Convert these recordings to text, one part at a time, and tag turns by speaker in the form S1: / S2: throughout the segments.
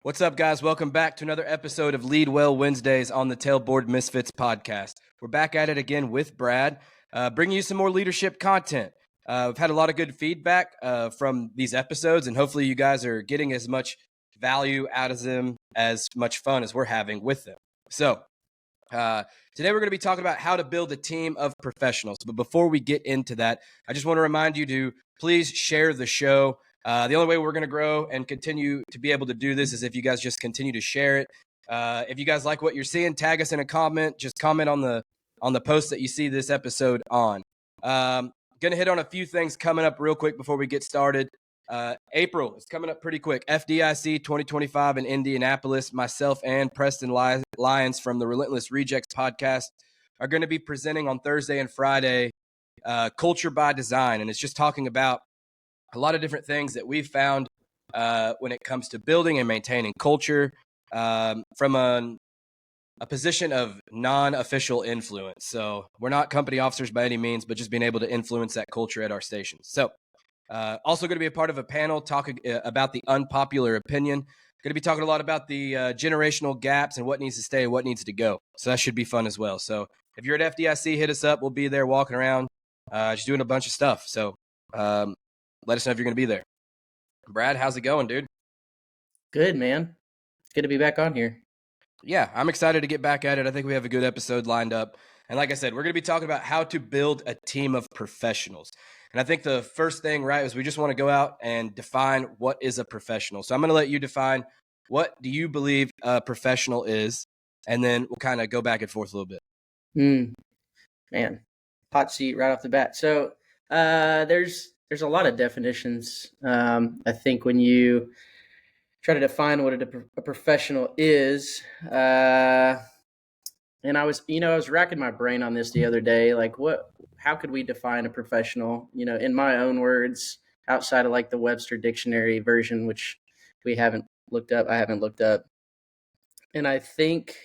S1: What's up, guys? Welcome back to another episode of Lead Well Wednesdays on the Tailboard Misfits podcast. We're back at it again with Brad, bringing you some more leadership content. We've had a lot of good feedback from these episodes, and hopefully you guys are getting as much value out of them, as much fun as we're having with them. So today we're going to be talking about how to build a team of professionals. But before we get into that, I just want to remind you to please share the show. The only way we're going to grow and continue to be able to do this is if you guys just continue to share it. If you guys like what you're seeing, tag us in a comment. Just comment on the post that you see this episode on. Going to hit on a few things coming up real quick before we get started. April is coming up pretty quick. FDIC 2025 in Indianapolis. Myself and Preston Lyons from the Relentless Rejects podcast are going to be presenting on Thursday and Friday, Culture by Design. And it's just talking about a lot of different things that we've found when it comes to building and maintaining culture from a position of non-official influence. So we're not company officers by any means, but just being able to influence that culture at our stations. So also going to be a part of a panel talking about the unpopular opinion. Going to be talking a lot about the generational gaps and what needs to stay and what needs to go. So that should be fun as well. So if you're at FDIC, hit us up. We'll be there walking around, just doing a bunch of stuff. So let us know if you're going to be there. Brad, how's it going, dude?
S2: Good, man. It's good to be back on here.
S1: Yeah, I'm excited to get back at it. I think we have a good episode lined up. And like I said, we're going to be talking about how to build a team of professionals. And I think the first thing, right, is we just want to go out and define what is a professional. So I'm going to let you define what do you believe a professional is, and then we'll kind of go back and forth a little bit.
S2: Man, hot seat right off the bat. So there's a lot of definitions. I think when you try to define what a professional is, and I was racking my brain on this the other day. Like, how could we define a professional? In my own words, outside of like the Webster Dictionary version, which I haven't looked up. And I think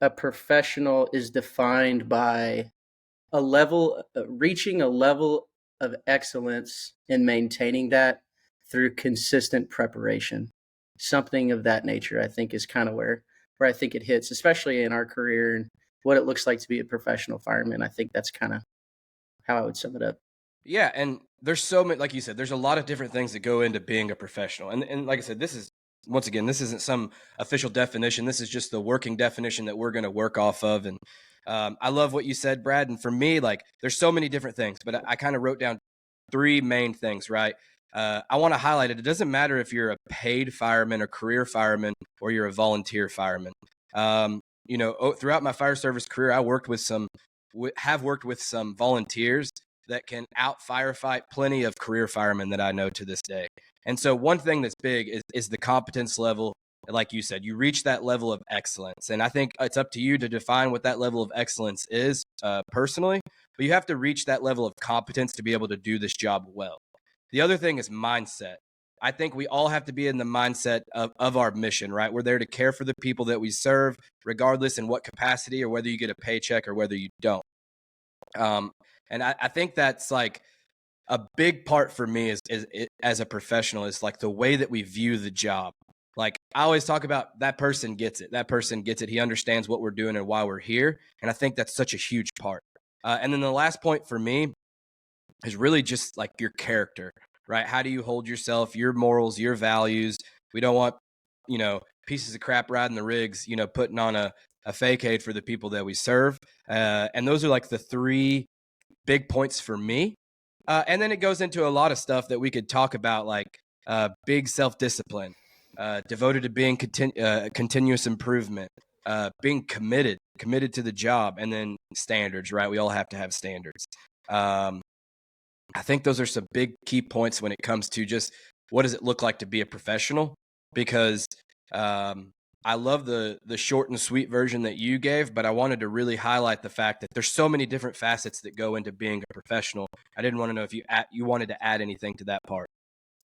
S2: a professional is defined by reaching a level of excellence and maintaining that through consistent preparation. Something of that nature, I think, is kind of where I think it hits, especially in our career and what it looks like to be a professional fireman. I think that's kind of how I would sum it up.
S1: Yeah, and there's so many, like you said, there's a lot of different things that go into being a professional. And like I said, this isn't some official definition. This is just the working definition that we're going to work off of. And I love what you said, Brad. And for me, like, there's so many different things, but I kind of wrote down three main things, right? I want to highlight it. It doesn't matter if you're a paid fireman or career fireman or you're a volunteer fireman. Throughout my fire service career, I have worked with some volunteers that can out firefight plenty of career firemen that I know to this day. And so one thing that's big is the competence level. Like you said, you reach that level of excellence. And I think it's up to you to define what that level of excellence is personally, but you have to reach that level of competence to be able to do this job well. The other thing is mindset. I think we all have to be in the mindset of our mission, right? We're there to care for the people that we serve, regardless in what capacity or whether you get a paycheck or whether you don't. And I think that's like a big part for me is as a professional is like the way that we view the job. Like I always talk about that person gets it. That person gets it. He understands what we're doing and why we're here. And I think that's such a huge part. And then the last point for me is really just like your character, right? How do you hold yourself, your morals, your values? We don't want, pieces of crap riding the rigs, putting on a fake-aid for the people that we serve. And those are like the three big points for me. And then it goes into a lot of stuff that we could talk about, like big self-discipline, devoted to being continuous improvement, being committed to the job, and then standards, right? We all have to have standards. I think those are some big key points when it comes to just what does it look like to be a professional, because I love the short and sweet version that you gave, but I wanted to really highlight the fact that there's so many different facets that go into being a professional. I didn't want to know if you wanted to add anything to that part.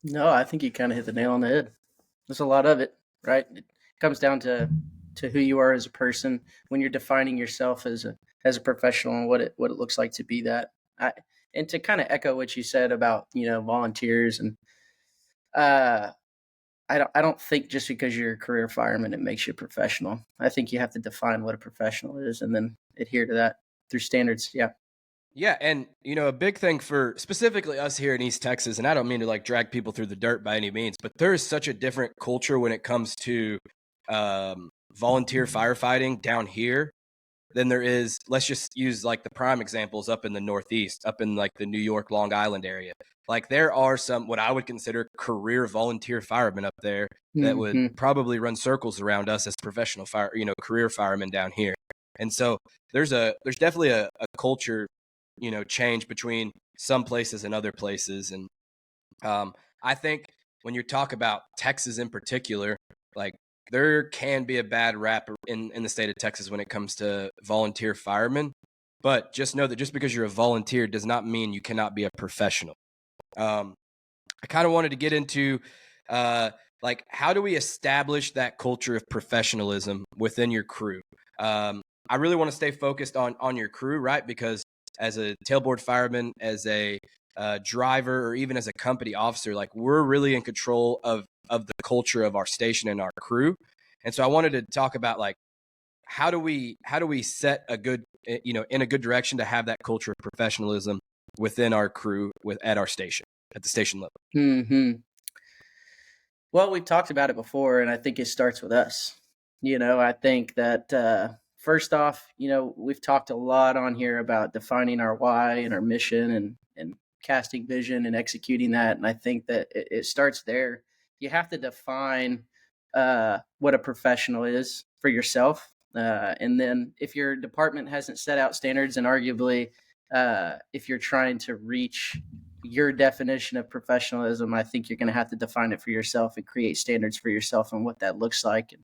S2: No, I think you kind of hit the nail on the head. There's a lot of it, right? It comes down to who you are as a person when you're defining yourself as a professional and what it looks like to be that. And to kind of echo what you said about volunteers and I don't think just because you're a career fireman it makes you a professional. I think you have to define what a professional is and then adhere to that through standards. Yeah.
S1: Yeah, and a big thing for specifically us here in East Texas, and I don't mean to like drag people through the dirt by any means, but there is such a different culture when it comes to volunteer firefighting down here than there is. Let's just use like the prime examples up in the Northeast, up in like the New York, Long Island area. Like there are some what I would consider career volunteer firemen up there that would
S2: Hmm.
S1: probably run circles around us as professional career firemen down here. And so there's definitely a culture change between some places and other places. And I think when you talk about Texas in particular, like there can be a bad rap in the state of Texas when it comes to volunteer firemen. But just know that just because you're a volunteer does not mean you cannot be a professional. I kind of wanted to get into like how do we establish that culture of professionalism within your crew? I really want to stay focused on your crew, right? Because as a tailboard fireman, as a driver, or even as a company officer, like we're really in control of the culture of our station and our crew. And so I wanted to talk about like how do we set a good in a good direction to have that culture of professionalism within our crew at our station at the station level.
S2: Hmm. Well, we've talked about it before, and I think it starts with us. I think that first off, we've talked a lot on here about defining our why and our mission and casting vision and executing that. And I think that it starts there. You have to define what a professional is for yourself. And then if your department hasn't set out standards, and arguably if you're trying to reach your definition of professionalism, I think you're going to have to define it for yourself and create standards for yourself and what that looks like. And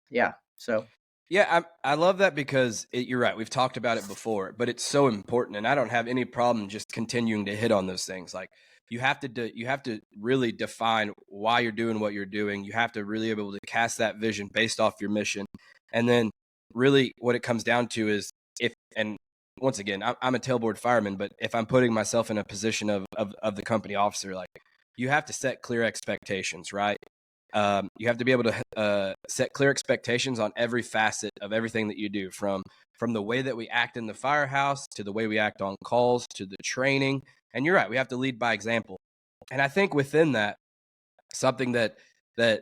S2: yeah, so
S1: Yeah, I love that because you're right. We've talked about it before, but it's so important, and I don't have any problem just continuing to hit on those things. Like you have to you have to really define why you're doing what you're doing. You have to really be able to cast that vision based off your mission, and then really what it comes down to is if and once again, I'm a tailboard fireman, but if I'm putting myself in a position of the company officer, like you have to set clear expectations, right? You have to be able to set clear expectations on every facet of everything that you do, from the way that we act in the firehouse to the way we act on calls to the training. And you're right, we have to lead by example. And I think within that, something that that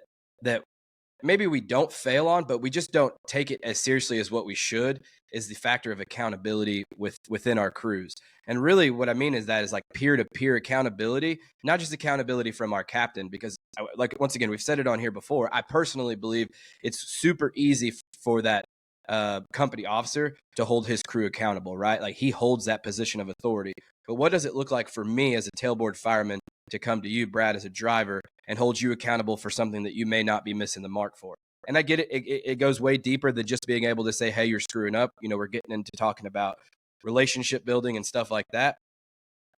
S1: maybe we don't fail on, but we just don't take it as seriously as what we should, is the factor of accountability within our crews. And really what I mean is that is like peer-to-peer accountability, not just accountability from our captain, because like once again, we've said it on here before, I personally believe it's super easy for that company officer to hold his crew accountable, right? Like he holds that position of authority. But what does it look like for me as a tailboard fireman to come to you, Brad, as a driver and hold you accountable for something that you may not be missing the mark for? And I get it. It goes way deeper than just being able to say, hey, you're screwing up. We're getting into talking about relationship building and stuff like that.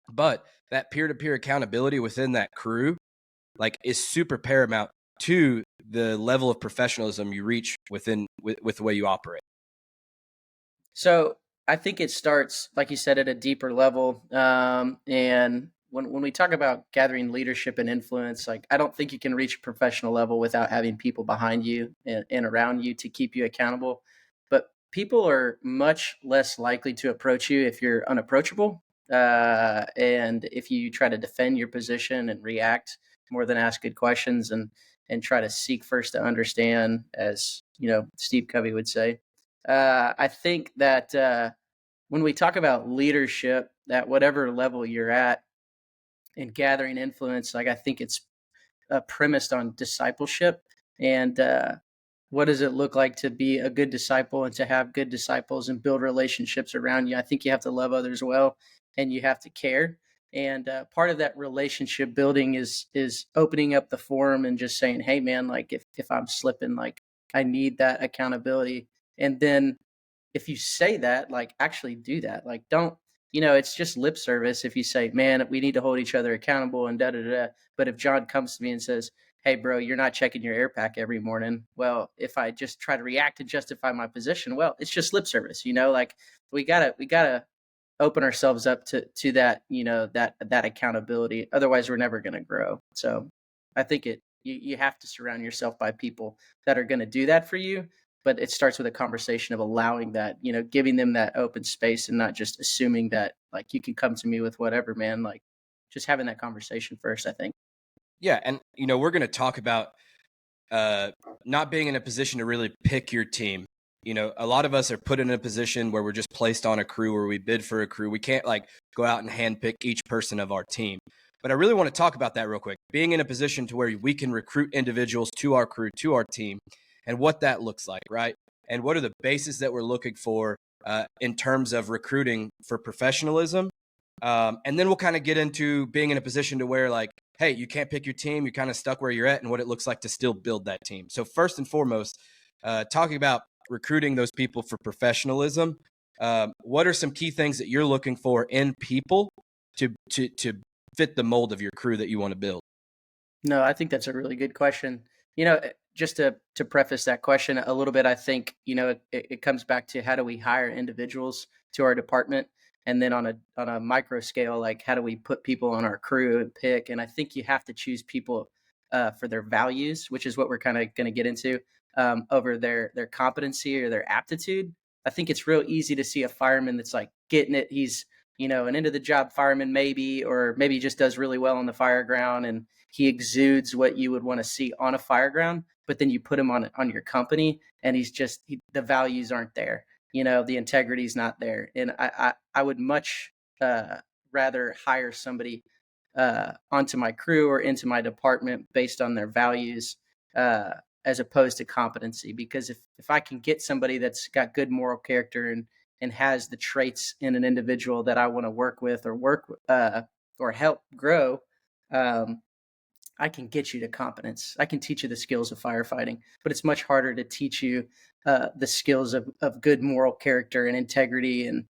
S1: But that peer-to-peer accountability within that crew, like, is super paramount to the level of professionalism you reach with the way you operate.
S2: so I think it starts, like you said, at a deeper level. And when we talk about gathering leadership and influence, like I don't think you can reach a professional level without having people behind you and around you to keep you accountable. But people are much less likely to approach you if you're unapproachable, and if you try to defend your position and react more than ask good questions and try to seek first to understand, as Steve Covey would say. I think that when we talk about leadership at whatever level you're at and gathering influence, like I think it's premised on discipleship and what does it look like to be a good disciple and to have good disciples and build relationships around you. I think you have to love others well and you have to care. And part of that relationship building is opening up the forum and just saying, hey man, like if I'm slipping, like I need that accountability. And then if you say that, like actually do that. Like don't, it's just lip service if you say, man, we need to hold each other accountable and da da da. But if John comes to me and says, hey, bro, you're not checking your air pack every morning. Well, if I just try to react to justify my position, well, it's just lip service, like we gotta open ourselves up to that, that accountability. Otherwise we're never going to grow. So I think You have to surround yourself by people that are going to do that for you. But it starts with a conversation of allowing that, giving them that open space and not just assuming that like you can come to me with whatever, man. Like just having that conversation first, I think.
S1: Yeah, and we're going to talk about uh, not being in a position to really pick your team. A lot of us are put in a position where we're just placed on a crew, or we bid for a crew. We can't like go out and handpick each person of our team. But I really want to talk about that real quick. Being in a position to where we can recruit individuals to our crew, to our team, and what that looks like, right? And what are the bases that we're looking for in terms of recruiting for professionalism. And then we'll kind of get into being in a position to where, like, hey, you can't pick your team. You're kind of stuck where you're at, and what it looks like to still build that team. So first and foremost, talking about recruiting those people for professionalism, what are some key things that you're looking for in people to fit the mold of your crew that you want to build?
S2: No, I think that's a really good question. Just to preface that question a little bit, I think it comes back to how do we hire individuals to our department, and then on a micro scale, like how do we put people on our crew and pick? And I think you have to choose people for their values, which is what we're kind of going to get into, over their competency or their aptitude. I think it's real easy to see a fireman that's like getting it. He's an end of the job fireman maybe, or maybe he just does really well on the fire ground and he exudes what you would want to see on a fire ground, but then you put him on your company and the values aren't there. The integrity's not there. And I would much rather hire somebody onto my crew or into my department based on their values, as opposed to competency. Because if I can get somebody that's got good moral character and has the traits in an individual that I want to work with or help grow, I can get you to competence. I can teach you the skills of firefighting, but it's much harder to teach you the skills of good moral character and integrity. And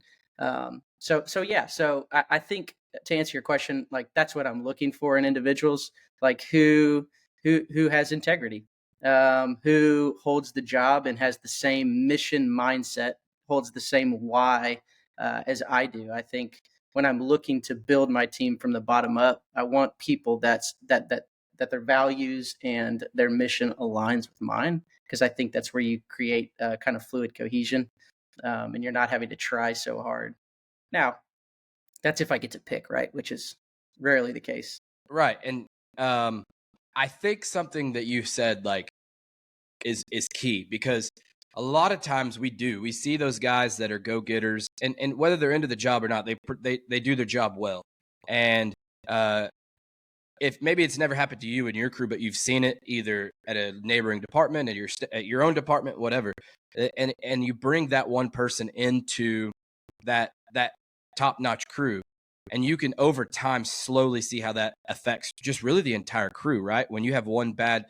S2: so yeah. So I think to answer your question, like that's what I'm looking for in individuals, like who has integrity, who holds the job and has the same mission mindset, holds the same why as I do. I think when I'm looking to build my team from the bottom up, I want people that their values and their mission aligns with mine, because I think that's where you create kind of fluid cohesion, and you're not having to try so hard. Now, that's if I get to pick, right? Which is rarely the case.
S1: Right. And I think something that you said, like, is key, because a lot of times we see those guys that are go-getters, and whether they're into the job or not, they do their job well. And if maybe it's never happened to you and your crew, but you've seen it either at a neighboring department, at your own department, whatever, and you bring that one person into that top-notch crew, and you can over time slowly see how that affects just really the entire crew, right? When you have one bad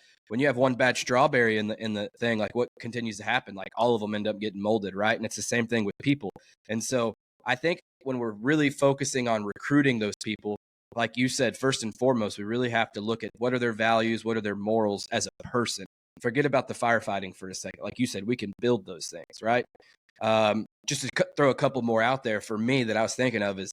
S1: strawberry in the thing, like, what continues to happen? Like, all of them end up getting molded, right? And it's the same thing with people. And so I think when we're really focusing on recruiting those people, like you said, first and foremost, we really have to look at what are their values, what are their morals as a person. Forget about the firefighting for a second. Like you said, we can build those things, right? Just to throw a couple more out there for me that I was thinking of is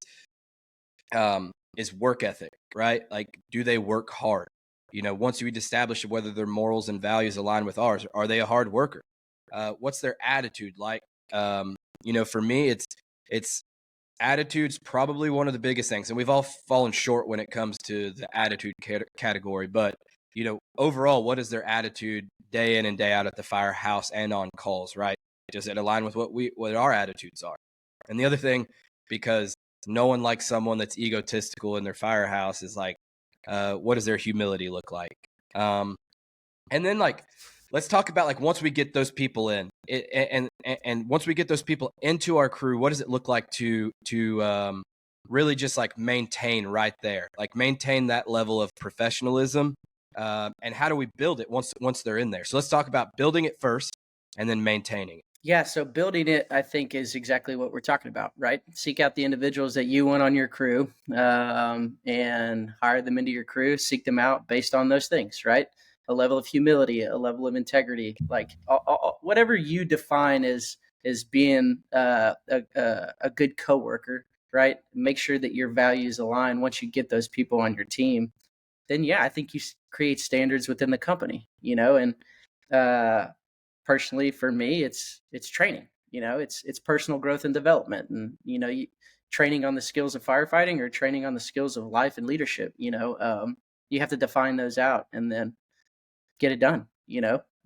S1: work ethic, right? Like, do they work hard? Once we establish whether their morals and values align with ours, are they a hard worker? What's their attitude like? For me, it's attitude's probably one of the biggest things, and we've all fallen short when it comes to the attitude category. But overall, what is their attitude day in and day out at the firehouse and on calls, right? Does it align with what our attitudes are? And the other thing, because no one likes someone that's egotistical in their firehouse, is like, what does their humility look like? And then, like, let's talk about, like, once we get those people in, and once we get those people into our crew, what does it look like to really just like maintain right there, like maintain that level of professionalism, and how do we build it once they're in there? So let's talk about building it first, and then maintaining it.
S2: Yeah, so building it, I think, is exactly what we're talking about, right? Seek out the individuals that you want on your crew, and hire them into your crew. Seek them out based on those things, right? A level of humility, a level of integrity, like whatever you define as being a good coworker, right? Make sure that your values align once you get those people on your team. then yeah, I think you create standards within the company, and personally for me, it's training, it's personal growth and development, and training on the skills of firefighting or training on the skills of life and leadership. You have to define those out and then get it done,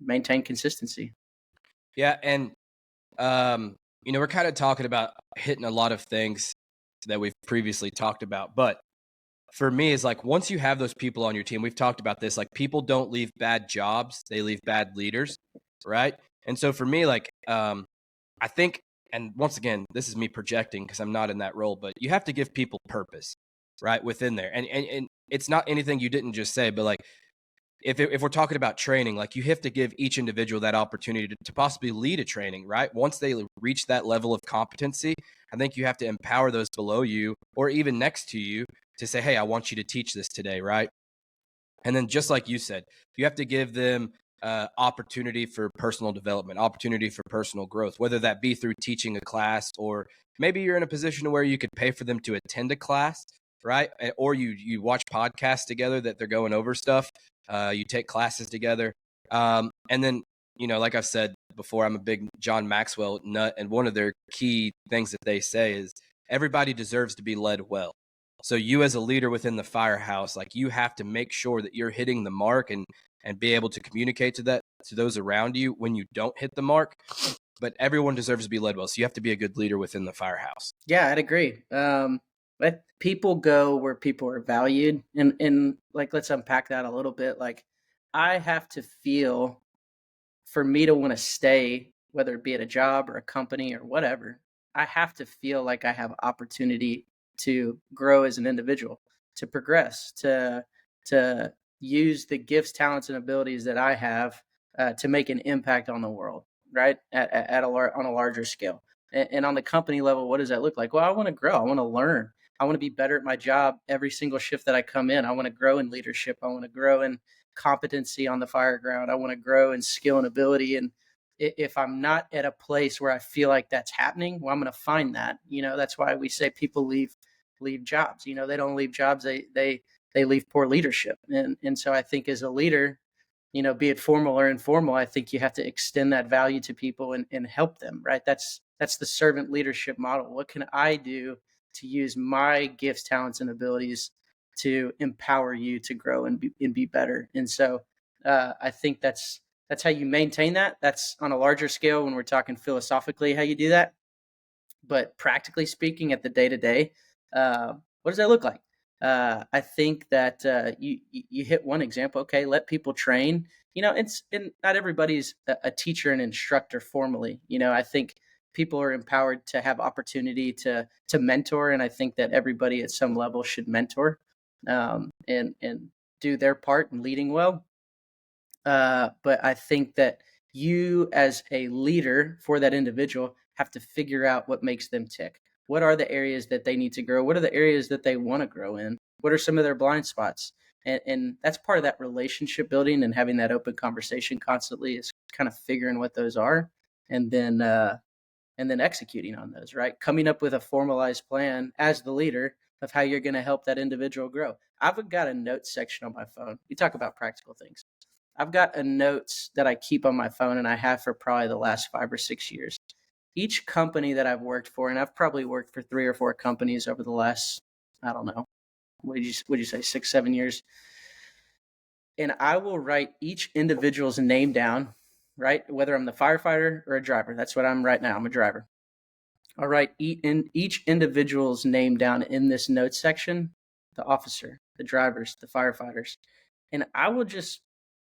S2: maintain consistency.
S1: Yeah, and we're kind of talking about hitting a lot of things that we've previously talked about, but for me, is like once you have those people on your team, we've talked about this, like people don't leave bad jobs, they leave bad leaders, right? And so for me, like I think, and once again, this is me projecting because I'm not in that role, but you have to give people purpose, right, within there. And it's not anything you didn't just say, but like if we're talking about training, like you have to give each individual that opportunity to possibly lead a training, right? Once they reach that level of competency, I think you have to empower those below you or even next to you to say, hey, I want you to teach this today, right? And then just like you said, you have to give them opportunity for personal development, opportunity for personal growth, whether that be through teaching a class, or maybe you're in a position where you could pay for them to attend a class, right? Or you watch podcasts together that they're going over stuff. You take classes together. And then, like I've said before, I'm a big John Maxwell nut. And one of their key things that they say is everybody deserves to be led well. So you as a leader within the firehouse, like you have to make sure that you're hitting the mark and be able to communicate to those around you when you don't hit the mark. But everyone deserves to be led well. So you have to be a good leader within the firehouse.
S2: Yeah, I'd agree. But people go where people are valued, and like let's unpack that a little bit. Like I have to feel, for me to want to stay, whether it be at a job or a company or whatever, I have to feel like I have opportunity to grow as an individual, to progress, to use the gifts, talents, and abilities that I have to make an impact on the world, right? On a larger scale. And on the company level, what does that look like? Well, I want to grow. I want to learn. I want to be better at my job every single shift that I come in. I want to grow in leadership. I want to grow in competency on the fire ground. I want to grow in skill and ability. And if I'm not at a place where I feel like that's happening, well, I'm going to find that. That's why we say people leave jobs. They don't leave jobs. They leave poor leadership. And so I think as a leader, be it formal or informal, I think you have to extend that value to people and help them, right? That's the servant leadership model. What can I do to use my gifts, talents, and abilities to empower you to grow and be better? And so I think that's how you maintain that. That's on a larger scale when we're talking philosophically how you do that. But practically speaking, at the day to day, what does that look like? I think that you hit one example. Okay, let people train. And not everybody's a teacher and instructor formally. I think people are empowered to have opportunity to mentor, and I think that everybody at some level should mentor and do their part in leading well. But I think that you, as a leader for that individual, have to figure out what makes them tick. What are the areas that they need to grow? What are the areas that they want to grow in? What are some of their blind spots? And that's part of that relationship building and having that open conversation constantly, is kind of figuring what those are, and then executing on those, right? Coming up with a formalized plan as the leader of how you're going to help that individual grow. I've got a notes section on my phone. We talk about practical things. I've got a notes that I keep on my phone, and I have for probably the last 5 or 6 years. Each company that I've worked for, and I've probably worked for 3 or 4 companies over the last, I don't know, what did you say, 6, 7 years? And I will write each individual's name down, right? Whether I'm the firefighter or a driver. That's what I'm right now. I'm a driver. I'll write each individual's name down in this notes section: the officer, the drivers, the firefighters. And I will just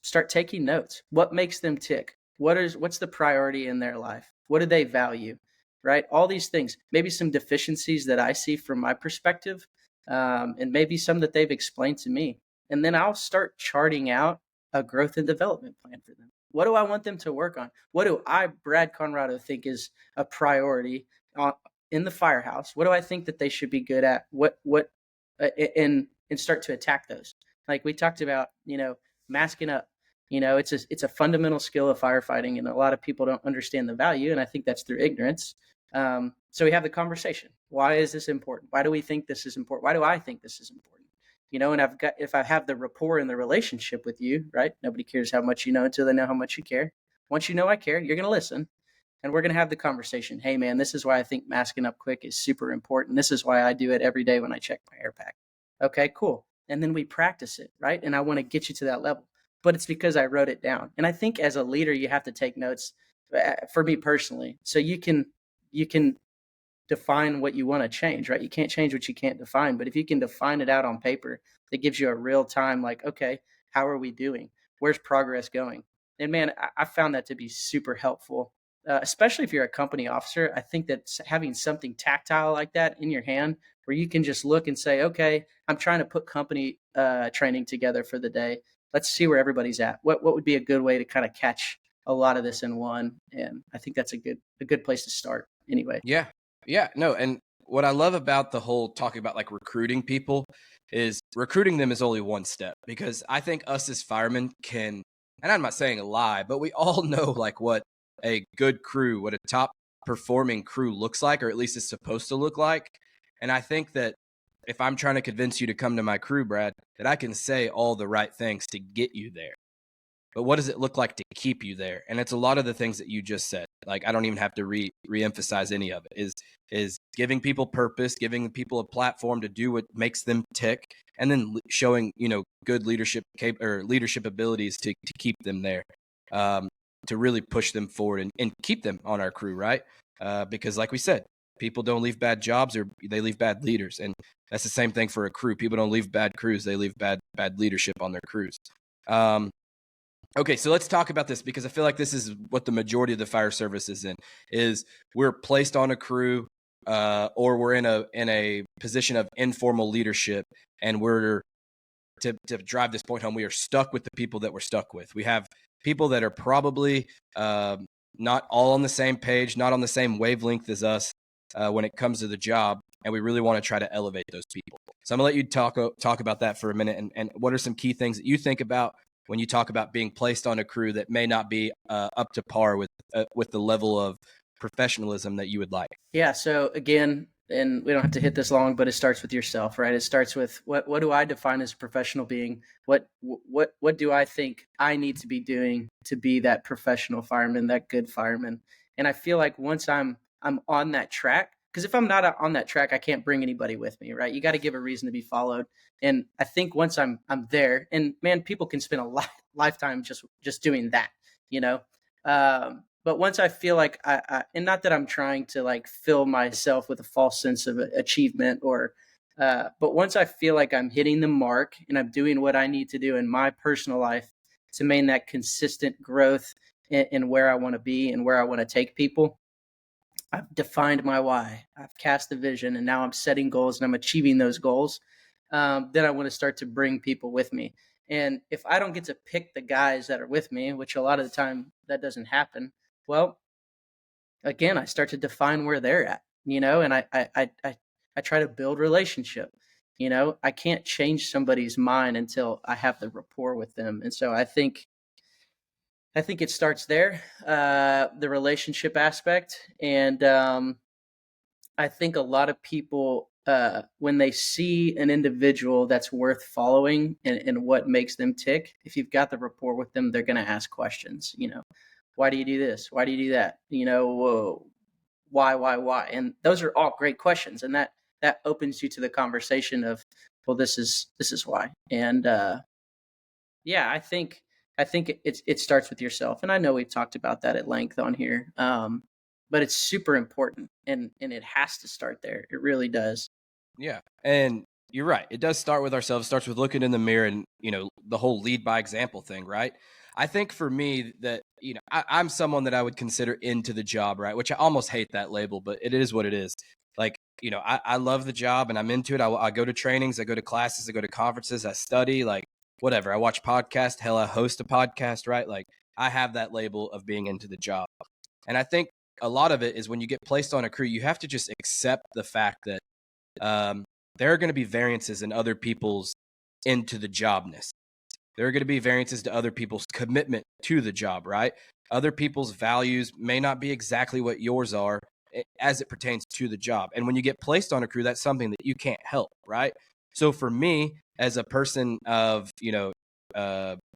S2: start taking notes. What makes them tick? What's the priority in their life? What do they value? Right? All these things. Maybe some deficiencies that I see from my perspective, and maybe some that they've explained to me. And then I'll start charting out a growth and development plan for them. What do I want them to work on? What do I, Brad Conrado, think is a priority in the firehouse? What do I think that they should be good at? And start to attack those. Like we talked about, masking up. It's a fundamental skill of firefighting, and a lot of people don't understand the value, and I think that's through ignorance. So we have the conversation. Why is this important? Why do we think this is important? Why do I think this is important? And if I have the rapport in the relationship with you, right? Nobody cares how much you know until they know how much you care. Once you know I care, you're going to listen, and we're going to have the conversation. Hey man, this is why I think masking up quick is super important. This is why I do it every day when I check my air pack. Okay, cool. And then we practice it, right? And I want to get you to that level, but it's because I wrote it down. And I think as a leader, you have to take notes. For me personally, so you can define what you want to change, right? You can't change what you can't define, but if you can define it out on paper, it gives you a real time, like, okay, how are we doing? Where's progress going? And man, I found that to be super helpful, especially if you're a company officer. I think that having something tactile like that in your hand, where you can just look and say, okay, I'm trying to put company training together for the day. Let's see where everybody's at. What would be a good way to kind of catch a lot of this in one? And I think that's a good place to start. Anyway.
S1: Yeah. Yeah. No. And what I love about the whole talking about like recruiting people is recruiting them is only one step, because I think us as firemen can, and I'm not saying a lie, but we all know like what a good crew, what a top performing crew looks like, or at least is supposed to look like. And I think that if I'm trying to convince you to come to my crew, Brad, that I can say all the right things to get you there. But what does it look like to keep you there? And it's a lot of the things that you just said. Like, I don't even have to re-emphasize any of it. Is giving people purpose, giving people a platform to do what makes them tick, and then showing good leadership abilities to keep them there, to really push them forward and keep them on our crew, right? Because like we said, people don't leave bad jobs, or they leave bad leaders, and that's the same thing for a crew. People don't leave bad crews; they leave bad leadership on their crews. Okay, so let's talk about this, because I feel like this is what the majority of the fire service is in. Is we're placed on a crew, or we're in a position of informal leadership, and we're to drive this point home. We are stuck with the people that we're stuck with. We have people that are probably not all on the same page, not on the same wavelength as us when it comes to the job, and we really want to try to elevate those people. So I'm gonna let you talk about that for a minute, and what are some key things that you think about when you talk about being placed on a crew that may not be up to par with the level of professionalism that you would like?
S2: Yeah. So again, and we don't have to hit this long, but it starts with yourself, right? It starts with what do I define as a professional being? What do I think I need to be doing to be that professional fireman, that good fireman? And I feel like once I'm on that track, because if I'm not on that track, I can't bring anybody with me, right? You got to give a reason to be followed. And I think once I'm there, and man, people can spend a lifetime just doing that, you know. But once I feel like and not that I'm trying to like fill myself with a false sense of achievement, or, but once I feel like I'm hitting the mark and I'm doing what I need to do in my personal life to maintain that consistent growth in where I want to be and where I want to take people, I've defined my why. I've cast the vision, and now I'm setting goals and I'm achieving those goals. Then I want to start to bring people with me. And if I don't get to pick the guys that are with me, which a lot of the time that doesn't happen, well, again, I start to define where they're at, and I try to build relationship. I can't change somebody's mind until I have the rapport with them. And so I think it starts there, the relationship aspect. And I think a lot of people, when they see an individual that's worth following and what makes them tick, if you've got the rapport with them, they're going to ask questions. Why do you do this? Why do you do that? Whoa, why? And those are all great questions, and that opens you to the conversation of, well, this is why. And yeah, I think it starts with yourself, and I know we've talked about that at length on here. But it's super important, and it has to start there. It really does.
S1: Yeah, and you're right. It does start with ourselves. It starts with looking in the mirror, and the whole lead by example thing, right? I think for me that I'm someone that I would consider into the job, right? Which I almost hate that label, but it is what it is. Like I love the job and I'm into it. I go to trainings, I go to classes, I go to conferences, I study, like whatever. I watch podcasts. Hell, I host a podcast, right? Like I have that label of being into the job, and I think a lot of it is when you get placed on a crew, you have to just accept the fact that there are going to be variances in other people's into the jobness. There are going to be variances to other people's commitment to the job, right? Other people's values may not be exactly what yours are as it pertains to the job. And when you get placed on a crew, that's something that you can't help, right? So for me, as a person of,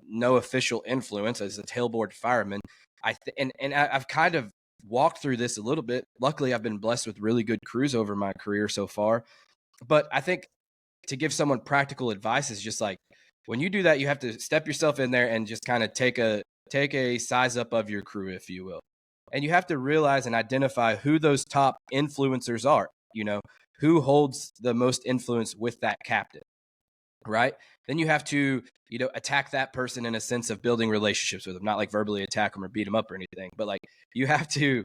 S1: no official influence, as a tailboard fireman, I've kind of walked through this a little bit. Luckily, I've been blessed with really good crews over my career so far. But I think to give someone practical advice is just like, when you do that, you have to step yourself in there and just kind of take a size up of your crew, if you will. And you have to realize and identify who those top influencers are, who holds the most influence with that captain, right? Then you have to, attack that person in a sense of building relationships with them, not like verbally attack them or beat them up or anything, but like you have to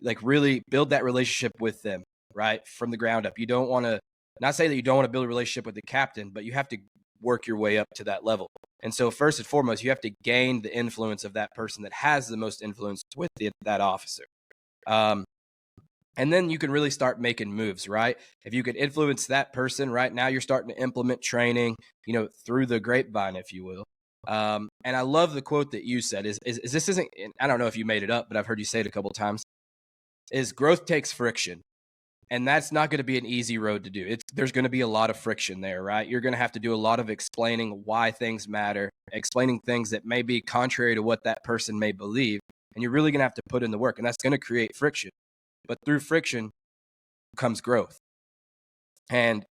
S1: like really build that relationship with them, right? From the ground up. You don't want to, not say that you don't want to build a relationship with the captain, but you have to work your way up to that level. And so first and foremost, you have to gain the influence of that person that has the most influence with that officer. And then you can really start making moves, right? If you could influence that person, right now you're starting to implement training, through the grapevine, if you will. And I love the quote that you said is this isn't, I don't know if you made it up, but I've heard you say it a couple of times, is growth takes friction. And that's not going to be an easy road to do. There's going to be a lot of friction there, right? You're going to have to do a lot of explaining why things matter, explaining things that may be contrary to what that person may believe. And you're really going to have to put in the work, and that's going to create friction. But through friction comes growth. And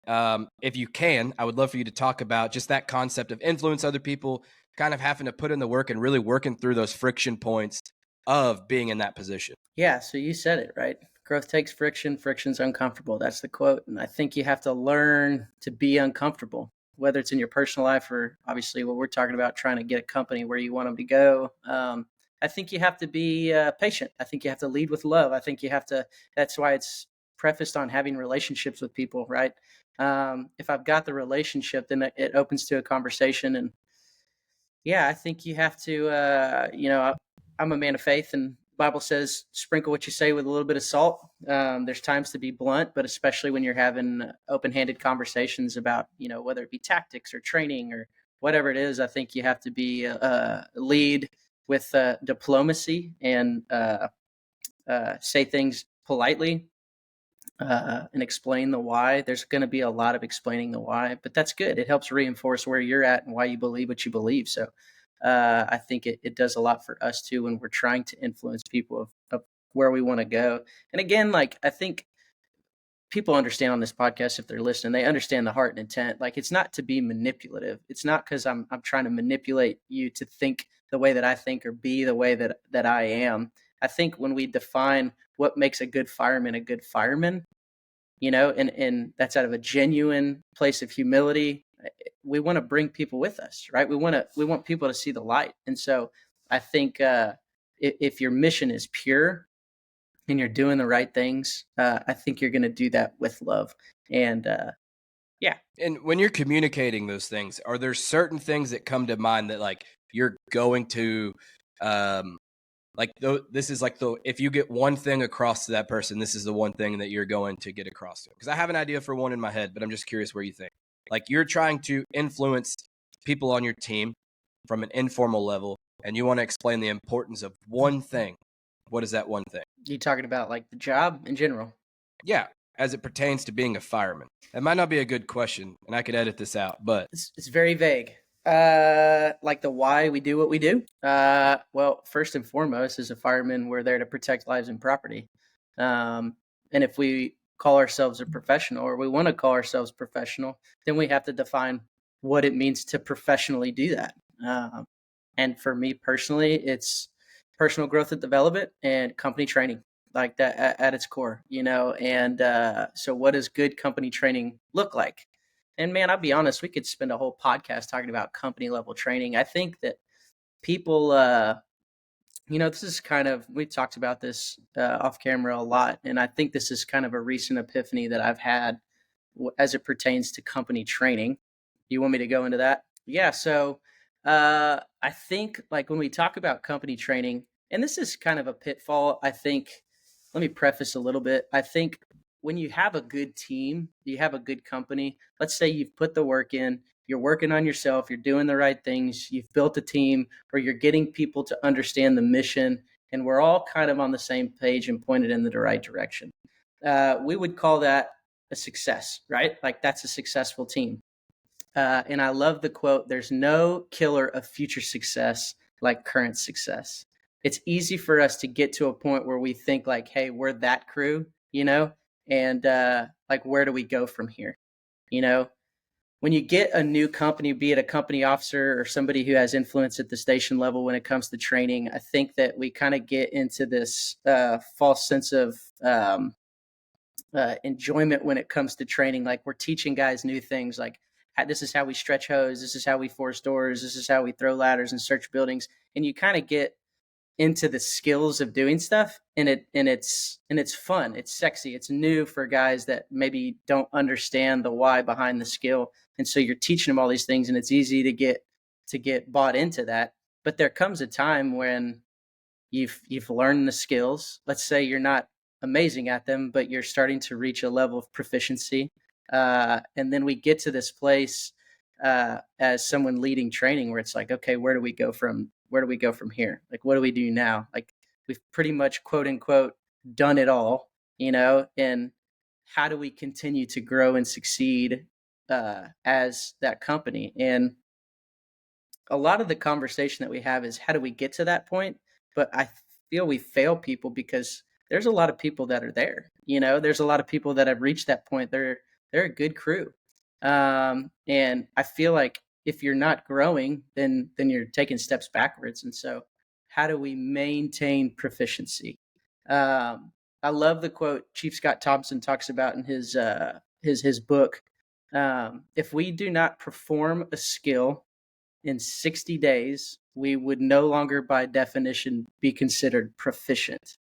S1: if you can, I would love for you to talk about just that concept of influence other people, kind of having to put in the work and really working through those friction points of being in that position.
S2: Yeah, so you said it, right? Growth takes friction, friction's uncomfortable. That's the quote. And I think you have to learn to be uncomfortable, whether it's in your personal life or obviously what we're talking about, trying to get a company where you want them to go. I think you have to be patient. I think you have to lead with love. I think you have to, that's why it's prefaced on having relationships with people, right? If I've got the relationship, then it opens to a conversation. And yeah, I think you have to, I'm a man of faith, and the Bible says, sprinkle what you say with a little bit of salt. There's times to be blunt, but especially when you're having open-handed conversations about, whether it be tactics or training or whatever it is, I think you have to be lead with diplomacy and say things politely and explain the why. There's going to be a lot of explaining the why, but that's good. It helps reinforce where you're at and why you believe what you believe. So I think it does a lot for us too when we're trying to influence people of where we want to go. And again, like I think people understand on this podcast, if they're listening, they understand the heart and intent. Like it's not to be manipulative. It's not because I'm trying to manipulate you to think the way that I think or be the way that I am. I think when we define what makes a good fireman, and that's out of a genuine place of humility. We want to bring people with us, right? We want people to see the light. And so I think if your mission is pure and you're doing the right things, I think you're going to do that with love. And yeah.
S1: And when you're communicating those things, are there certain things that come to mind that like you're going to, this is like if you get one thing across to that person, this is the one thing that you're going to get across to them? Because I have an idea for one in my head, but I'm just curious where you think. Like you're trying to influence people on your team from an informal level, and you want to explain the importance of one thing. What is that one thing?
S2: You talking about like the job in general?
S1: Yeah, as it pertains to being a fireman. That might not be a good question, and I could edit this out, but
S2: it's very vague. Like the why we do what we do. Well, first and foremost, as a fireman, we're there to protect lives and property. And if we call ourselves a professional, or we want to call ourselves professional, then we have to define what it means to professionally do that. And for me personally, it's personal growth and development and company training, like that at its core, And so, what does good company training look like? And man, I'll be honest, we could spend a whole podcast talking about company level training. I think that people, this is kind of, we talked about this off camera a lot. And I think this is kind of a recent epiphany that I've had as it pertains to company training. You want me to go into that? Yeah. So I think like when we talk about company training, and this is kind of a pitfall, I think, let me preface a little bit. I think when you have a good team, you have a good company, let's say you've put the work in, you're working on yourself, you're doing the right things, you've built a team, or you're getting people to understand the mission, and we're all kind of on the same page and pointed in the right direction. We would call that a success, right? Like that's a successful team. And I love the quote, there's no killer of future success like current success. It's easy for us to get to a point where we think like, hey, we're that crew, and like, where do we go from here? You know, when you get a new company, be it a company officer or somebody who has influence at the station level when it comes to training, I think that we kind of get into this false sense of enjoyment when it comes to training. Like, we're teaching guys new things, like this is how we stretch hose, this is how we force doors, this is how we throw ladders and search buildings, and you kind of get into the skills of doing stuff, and it's fun, it's sexy, it's new for guys that maybe don't understand the why behind the skill, and so you're teaching them all these things, and it's easy to get bought into that. But there comes a time when you've learned the skills. Let's say you're not amazing at them, but you're starting to reach a level of proficiency, and then we get to this place as someone leading training where it's like, okay, where do we go from here? Like, what do we do now? Like, we've pretty much, quote unquote, done it all, and how do we continue to grow and succeed as that company? And a lot of the conversation that we have is how do we get to that point? But I feel we fail people because there's a lot of people that are there. There's a lot of people that have reached that point. They're a good crew, and I feel like if you're not growing, then you're taking steps backwards. And so, how do we maintain proficiency? I love the quote Chief Scott Thompson talks about in his book. If we do not perform a skill in 60 days, we would no longer, by definition, be considered proficient.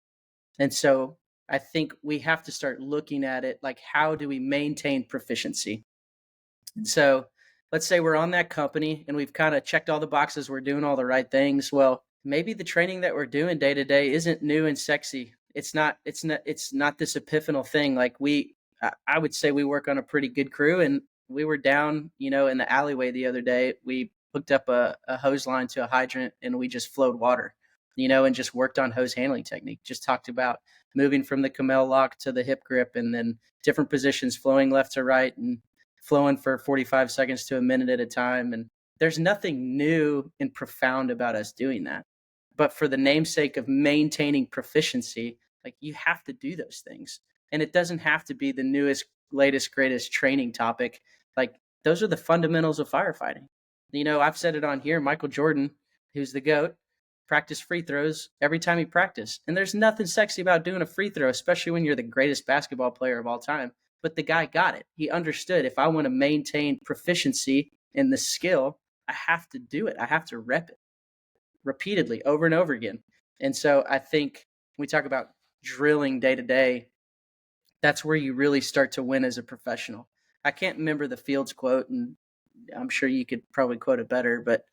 S2: And so I think we have to start looking at it like, how do we maintain proficiency? And so let's say we're on that company and we've kind of checked all the boxes, we're doing all the right things. Well, maybe the training that we're doing day to day isn't new and sexy. It's not this epiphanal thing. Like, I would say we work on a pretty good crew, and we were down, in the alleyway the other day. We hooked up a hose line to a hydrant and we just flowed water, and just worked on hose handling technique. Just talked about moving from the camel lock to the hip grip, and then different positions, flowing left to right and flowing for 45 seconds to a minute at a time. And there's nothing new and profound about us doing that. But for the namesake of maintaining proficiency, like, you have to do those things. And it doesn't have to be the newest, latest, greatest training topic. Like, those are the fundamentals of firefighting. I've said it on here. Michael Jordan, who's the GOAT, practiced free throws every time he practiced. And there's nothing sexy about doing a free throw, especially when you're the greatest basketball player of all time. But the guy got it. He understood, if I want to maintain proficiency in the skill, I have to do it. I have to rep it repeatedly over and over again. And so I think when we talk about drilling day to day, that's where you really start to win as a professional. I can't remember the Fields quote, and I'm sure you could probably quote it better, but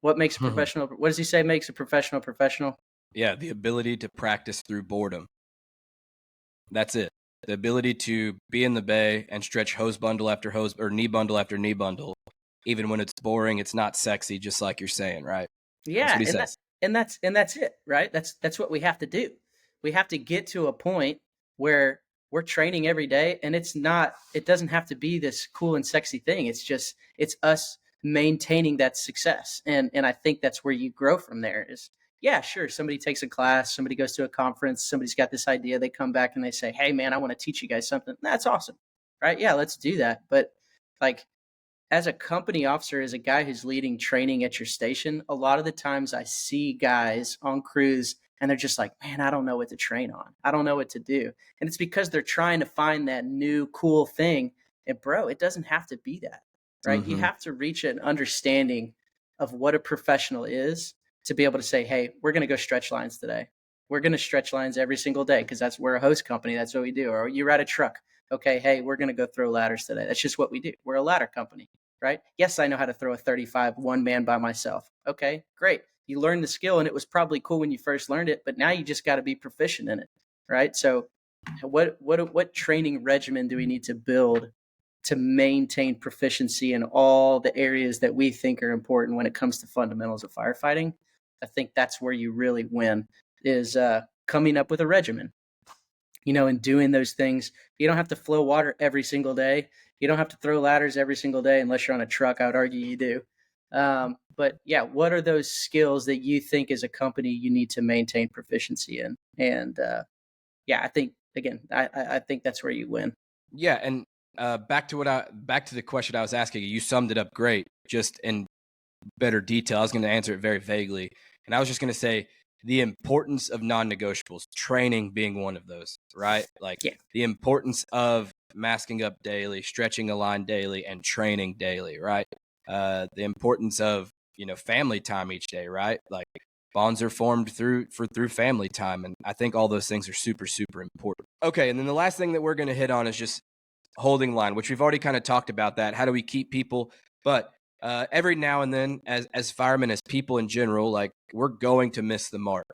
S2: what makes a professional, what does he say makes a professional professional?
S1: Yeah, the ability to practice through boredom. That's it. The ability to be in the bay and stretch hose bundle after hose, or knee bundle after knee bundle, even when it's boring, it's not sexy, just like you're saying, right?
S2: Yeah,
S1: That's what he says.
S2: That's it, right? That's what we have to do. We have to get to a point where we're training every day, and it doesn't have to be this cool and sexy thing. It's us maintaining that success. And I think that's where you grow from there. Is, yeah, sure, somebody takes a class, somebody goes to a conference, somebody's got this idea, they come back and they say, "Hey man, I want to teach you guys something." That's awesome. Right? Yeah, let's do that. But, like, as a company officer, as a guy who's leading training at your station, a lot of the times I see guys on crews and they're just like, man, I don't know what to train on. I don't know what to do. And it's because they're trying to find that new cool thing. And bro, it doesn't have to be that, right? You have to reach an understanding of what a professional is to be able to say, hey, we're going to go stretch lines today. We're going to stretch lines every single day because we're a host company. That's what we do. Or you ride a truck. Okay, hey, we're going to go throw ladders today. That's just what we do. We're a ladder company. Right? Yes, I know how to throw a 35 one man by myself. Okay, great. You learned the skill and it was probably cool when you first learned it, but now you just got to be proficient in it. Right? So what training regimen do we need to build to maintain proficiency in all the areas that we think are important when it comes to fundamentals of firefighting? I think that's where you really win, is coming up with a regimen. And doing those things. You don't have to flow water every single day. You don't have to throw ladders every single day unless you're on a truck. I would argue you do. But yeah, what are those skills that you think as a company you need to maintain proficiency in? And yeah, I think again, I think that's where you win.
S1: Yeah, and back to the question I was asking you. You summed it up great, just in better detail. I was going to answer it very vaguely, and I was just going to say the importance of non-negotiables, training being one of those, right? Like
S2: Yeah.
S1: the importance of masking up daily, stretching a line daily, and training daily, right? The importance of family time each day, right? Like bonds are formed through family time, and I think all those things are super super important. Okay, and then the last thing that we're going to hit on is just holding line, which we've already kind of talked about. That how do we keep people? But every now and then, as firemen, as people in general, like we're going to miss the mark.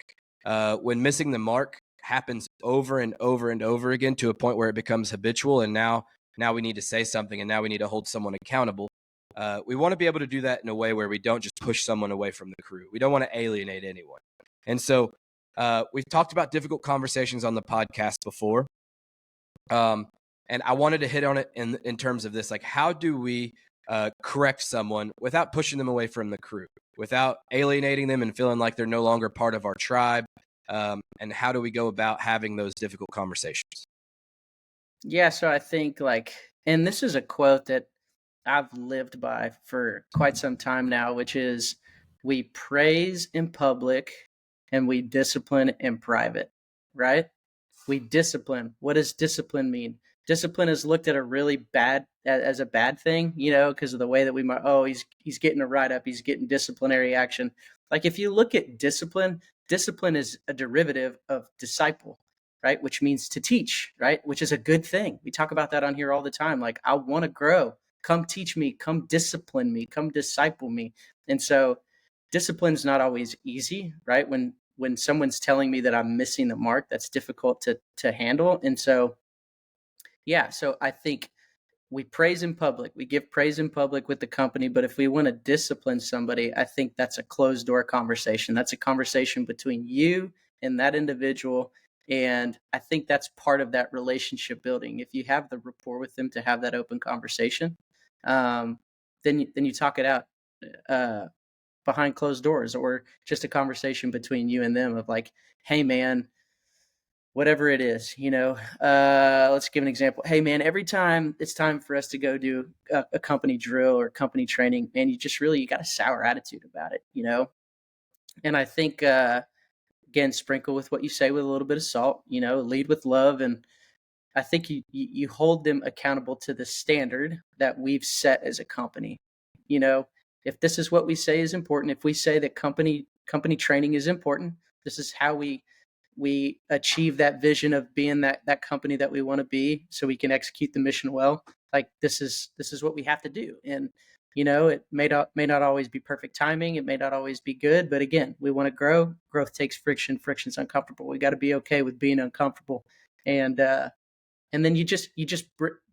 S1: When missing the mark happens over and over and over again to a point where it becomes habitual, and now we need to say something, and now we need to hold someone accountable. We want to be able to do that in a way where we don't just push someone away from the crew. We don't want to alienate anyone. And so we've talked about difficult conversations on the podcast before. And I wanted to hit on it in terms of this, like how do we correct someone without pushing them away from the crew, without alienating them and feeling like they're no longer part of our tribe? And how do we go about having those difficult conversations?
S2: Yeah, so I think and this is a quote that I've lived by for quite some time now, which is we praise in public and we discipline in private, right? We discipline. What does discipline mean? Discipline is looked at a really bad as a bad thing, because of the way that we might. Oh, he's getting a write up. He's getting disciplinary action. Like if you look at discipline, discipline is a derivative of disciple, right? Which means to teach, right? Which is a good thing. We talk about that on here all the time. Like I want to grow. Come teach me. Come discipline me. Come disciple me. And so, discipline's not always easy, right? When someone's telling me that I'm missing the mark, that's difficult to handle. And so, yeah, so I think we praise in public, we give praise in public with the company, but if we want to discipline somebody, I think that's a closed door conversation. That's a conversation between you and that individual. And I think that's part of that relationship building. If you have the rapport with them to have that open conversation, um, then you talk it out uh, behind closed doors, or just a conversation between you and them of like, hey man, whatever it is, let's give an example. Hey man, every time it's time for us to go do a company drill or company training, man, you got a sour attitude about it. And I think, again, sprinkle with what you say with a little bit of salt, lead with love. And I think you hold them accountable to the standard that we've set as a company. You know, if this is what we say is important, if we say that company training is important, this is how we achieve that vision of being that company that we want to be, so we can execute the mission well. Like this is what we have to do. And it may not always be perfect timing, it may not always be good, but again, we want to grow. Growth takes friction. Friction's uncomfortable. We got to be okay with being uncomfortable. And then you just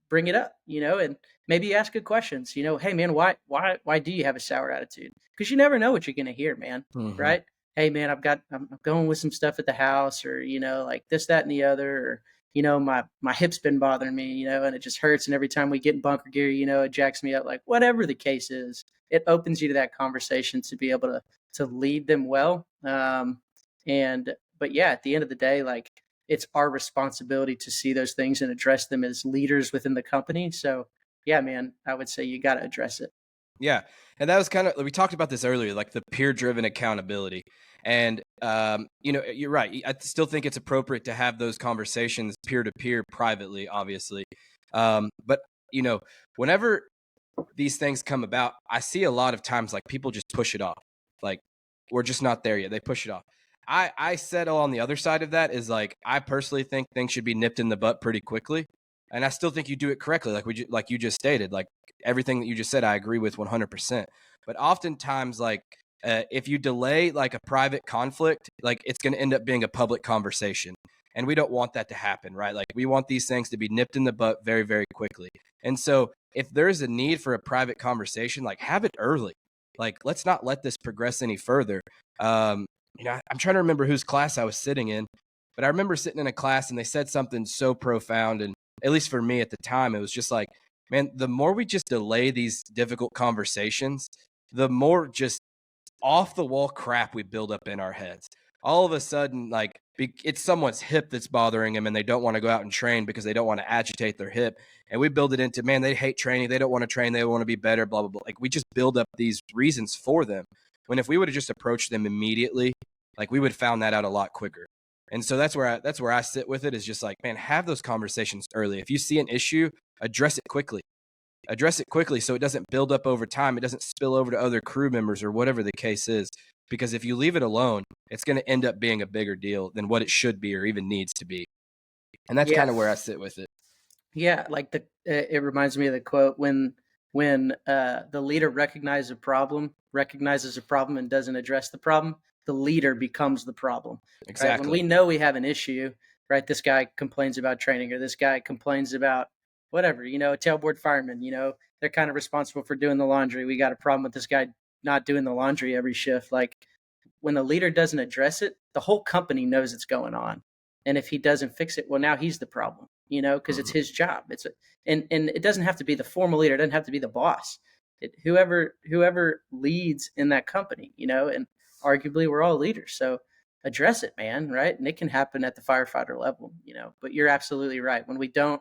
S2: bring it up, and maybe ask good questions. Hey man, why do you have a sour attitude? Because you never know what you're gonna hear, man.
S1: Mm-hmm.
S2: Right? Hey man, I'm going with some stuff at the house, or like this, that, and the other, or my hip's been bothering me, and it just hurts. And every time we get in bunker gear, it jacks me up. Like whatever the case is, it opens you to that conversation to be able to lead them well. And but yeah, at the end of the day, like it's our responsibility to see those things and address them as leaders within the company. So yeah, man, I would say you got to address it.
S1: Yeah. And that was kind of, we talked about this earlier, like the peer driven accountability. And, you're right. I still think it's appropriate to have those conversations peer to peer privately, obviously. But, whenever these things come about, I see a lot of times like people just push it off. Like, we're just not there yet. They push it off. I settle on the other side of that is like, I personally think things should be nipped in the butt pretty quickly. And I still think you do it correctly. Like you just stated, like everything that you just said, I agree with 100%. But oftentimes, like, if you delay like a private conflict, like it's going to end up being a public conversation. And we don't want that to happen, right? Like we want these things to be nipped in the butt very, very quickly. And so if there's a need for a private conversation, like have it early. Like, let's not let this progress any further. I'm trying to remember whose class I was sitting in, but I remember sitting in a class and they said something so profound. And at least for me at the time, it was just like, man, the more we just delay these difficult conversations, the more just off the wall crap we build up in our heads. All of a sudden, like, it's someone's hip that's bothering them and they don't want to go out and train because they don't want to agitate their hip. And we build it into, man, they hate training. They don't want to train. They want to be better, blah, blah, blah. Like, we just build up these reasons for them. When if we would have just approached them immediately, like, we would have found that out a lot quicker. And so that's where I sit with it, is just like, man, have those conversations early. If you see an issue, address it quickly. Address it quickly so it doesn't build up over time. It doesn't spill over to other crew members or whatever the case is. Because if you leave it alone, it's going to end up being a bigger deal than what it should be or even needs to be. And that's kind of where I sit with it.
S2: Yeah, like it reminds me of the quote, when the leader recognizes a problem and doesn't address the problem, the leader becomes the problem.
S1: Exactly.
S2: Right? When we know we have an issue, right? This guy complains about training, or this guy complains about whatever, a tailboard fireman, they're kind of responsible for doing the laundry. We got a problem with this guy not doing the laundry every shift. Like, when the leader doesn't address it, the whole company knows it's going on. And if he doesn't fix it, well, now he's the problem, because it's his job. And it doesn't have to be the formal leader. It doesn't have to be the boss. Whoever leads in that company, and arguably we're all leaders. So address it, man. Right. And it can happen at the firefighter level, but you're absolutely right. When we don't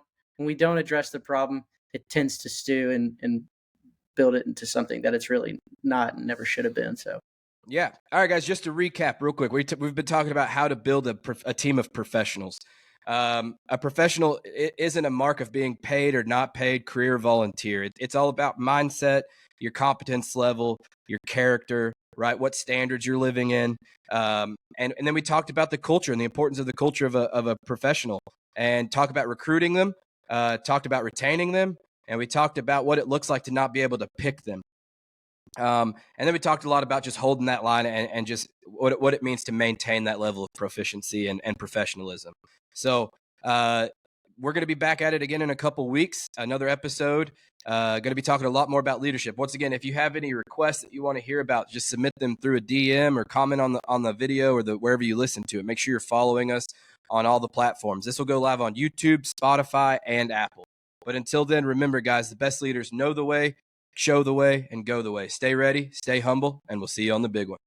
S2: address the problem, it tends to stew and build it into something that it's really not and never should have been. So.
S1: Yeah. All right, guys, just to recap real quick, we've been talking about how to build a team of professionals. A professional isn't a mark of being paid or not paid, career volunteer. It's all about mindset, your competence level, your character, right? What standards you're living in. And then we talked about the culture and the importance of the culture of a professional, and talk about recruiting them, talked about retaining them, and we talked about what it looks like to not be able to pick them. And then we talked a lot about just holding that line and just what it means to maintain that level of proficiency and professionalism. So we're going to be back at it again in a couple weeks, another episode. Going to be talking a lot more about leadership. Once again, if you have any requests that you want to hear about, just submit them through a DM or comment on the video or wherever you listen to it. Make sure you're following us on all the platforms. This will go live on YouTube, Spotify, and Apple. But until then, remember, guys, the best leaders know the way, show the way, and go the way. Stay ready, stay humble, and we'll see you on the big one.